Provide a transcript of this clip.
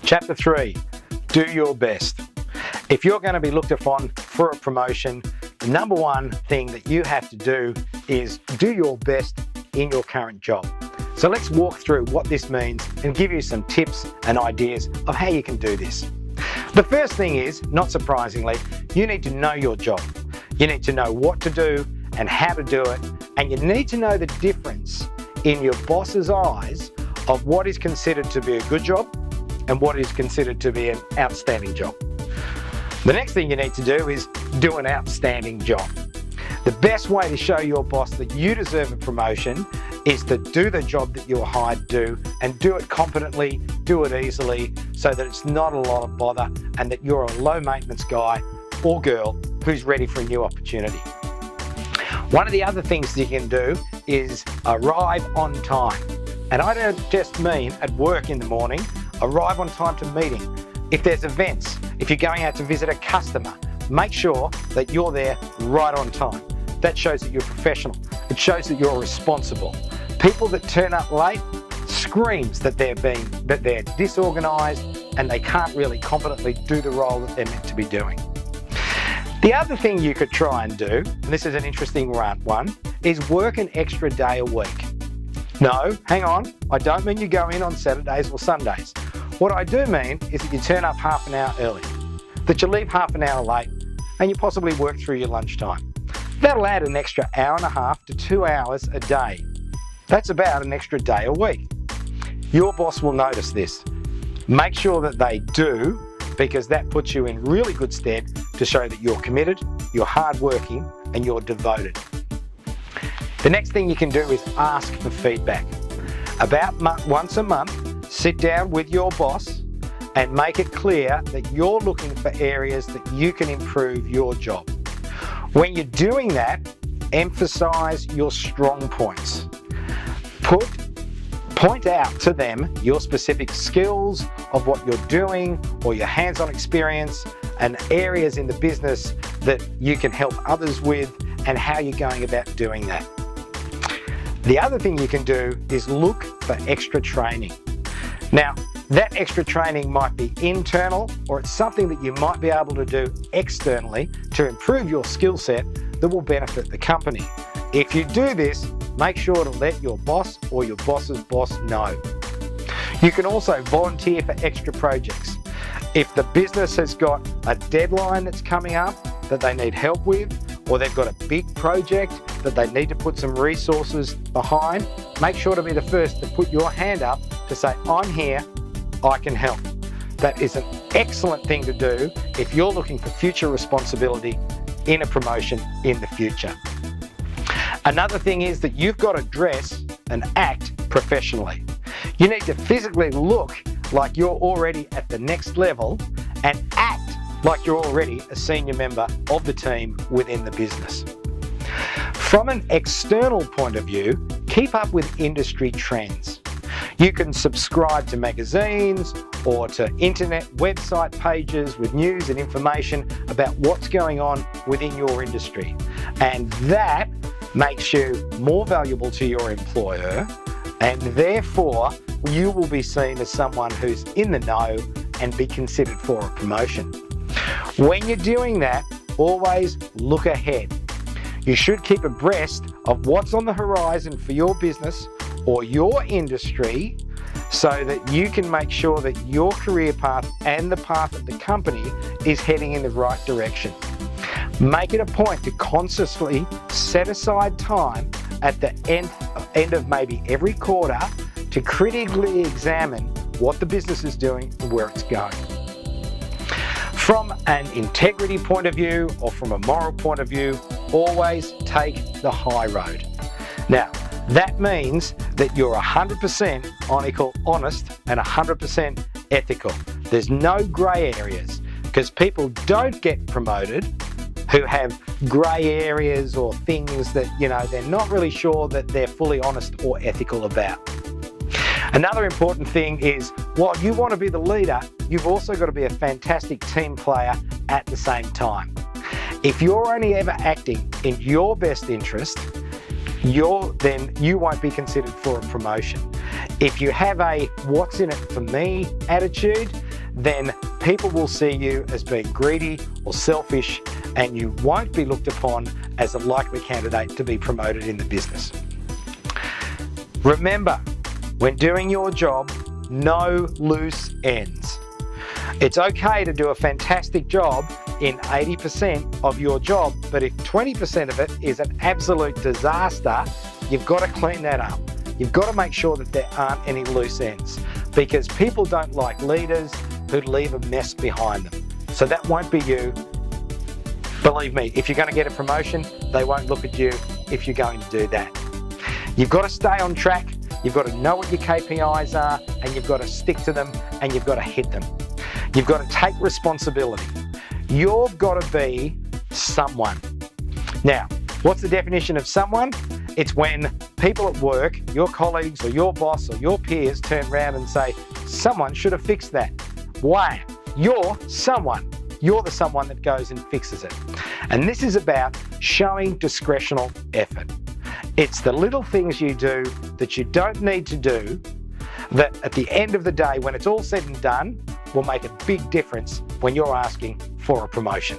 Chapter 3, do your best. If you're going to be looked upon for a promotion, the number one thing that you have to do is do your best in your current job. So let's walk through what this means and give you some tips and ideas of how you can do this. The first thing is, not surprisingly, you need to know your job. You need to know what to do and how to do it, and you need to know the difference in your boss's eyes of what is considered to be a good job and what is considered to be an outstanding job. The next thing you need to do is do an outstanding job. The best way to show your boss that you deserve a promotion is to do the job that you're hired to do, and do it competently, do it easily, so that it's not a lot of bother and that you're a low maintenance guy or girl who's ready for a new opportunity. One of the other things you can do is arrive on time. And I don't just mean at work in the morning, arrive on time to meeting. If there's events, if you're going out to visit a customer, make sure that you're there right on time. That shows that you're professional. It shows that you're responsible. People that turn up late screams that they're disorganised and they can't really competently do the role that they're meant to be doing. The other thing you could try and do, and this is an interesting one, is work an extra day a week. No, hang on, I don't mean you go in on Saturdays or Sundays. What I do mean is that you turn up half an hour early, that you leave half an hour late, and you possibly work through your lunchtime. That'll add an extra hour and a half to 2 hours a day. That's about an extra day a week. Your boss will notice this. Make sure that they do, because that puts you in really good stead to show that you're committed, you're hardworking, and you're devoted. The next thing you can do is ask for feedback. About once a month, sit down with your boss and make it clear that you're looking for areas that you can improve your job. When you're doing that, emphasize your strong points. Point out to them your specific skills of what you're doing or your hands-on experience and areas in the business that you can help others with and how you're going about doing that. The other thing you can do is look for extra training. Now, that extra training might be internal, or it's something that you might be able to do externally to improve your skill set that will benefit the company. If you do this, make sure to let your boss or your boss's boss know. You can also volunteer for extra projects. If the business has got a deadline that's coming up that they need help with, or they've got a big project that they need to put some resources behind, make sure to be the first to put your hand up to say, I'm here, I can help. That is an excellent thing to do if you're looking for future responsibility in a promotion in the future. Another thing is that you've got to dress and act professionally. You need to physically look like you're already at the next level and act like you're already a senior member of the team within the business. From an external point of view, keep up with industry trends. You can subscribe to magazines or to internet website pages with news and information about what's going on within your industry. And that makes you more valuable to your employer, and therefore you will be seen as someone who's in the know and be considered for a promotion. When you're doing that, always look ahead. You should keep abreast of what's on the horizon for your business or your industry, so that you can make sure that your career path and the path of the company is heading in the right direction. Make it a point to consciously set aside time at the end of maybe every quarter to critically examine what the business is doing and where it's going. From an integrity point of view or from a moral point of view, always take the high road. Now, that means that you're 100% honest and 100% ethical. There's no grey areas, because people don't get promoted who have grey areas or things that, they're not really sure that they're fully honest or ethical about. Another important thing is, while you want to be the leader, you've also got to be a fantastic team player at the same time. If you're only ever acting in your best interest, then you won't be considered for a promotion. If you have a what's in it for me attitude, then people will see you as being greedy or selfish, and you won't be looked upon as a likely candidate to be promoted in the business. Remember, when doing your job, no loose ends. It's okay to do a fantastic job in 80% of your job, but if 20% of it is an absolute disaster, you've got to clean that up. You've got to make sure that there aren't any loose ends, because people don't like leaders who leave a mess behind them. So that won't be you. Believe me, if you're going to get a promotion, they won't look at you if you're going to do that. You've got to stay on track, you've got to know what your KPIs are, and you've got to stick to them, and you've got to hit them. You've got to take responsibility. You've got to be someone. Now, what's the definition of someone? It's when people at work, your colleagues or your boss or your peers turn around and say, someone should have fixed that. Why? You're someone. You're the someone that goes and fixes it. And this is about showing discretional effort. It's the little things you do that you don't need to do that at the end of the day, when it's all said and done, will make a big difference when you're asking for a promotion.